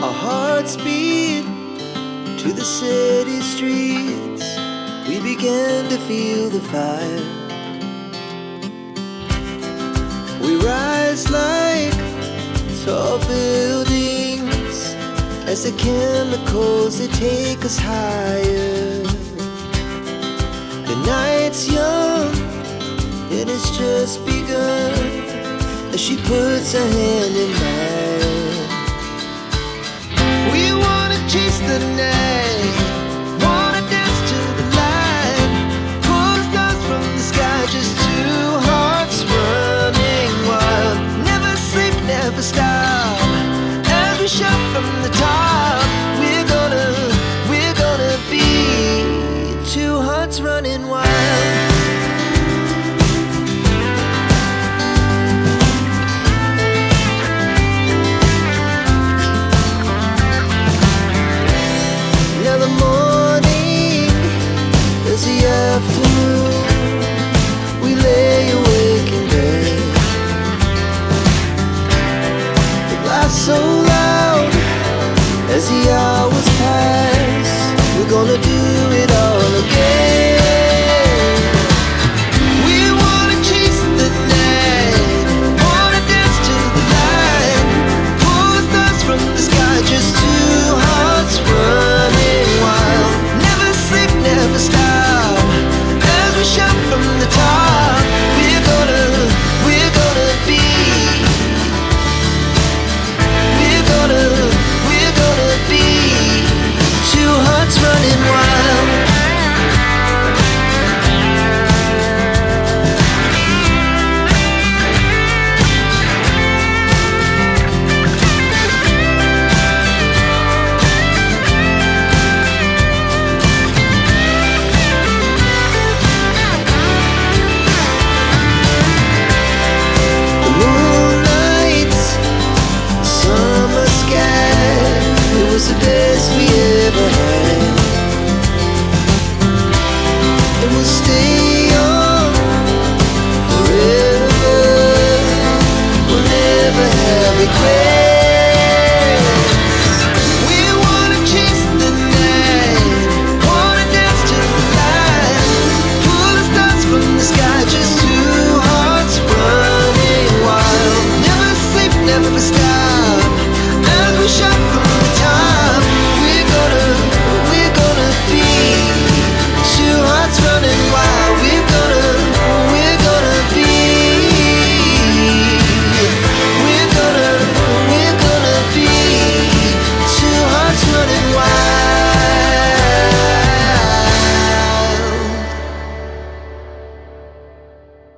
Our hearts beat to the city streets. We began to feel the fire. We rise like tall buildings as the chemicals, they take us higher. The night's young and it's just begun as she puts her hand in mine. We wanna chase the night, wanna dance to the light, pull the stars from the sky, just two hearts running wild. Never sleep, never stop, as we shout from the top. We're gonna be two hearts running wild. Now the morning is the afternoon. We lay awake in bed. It laughs so loud as the hours pass. We're gonna do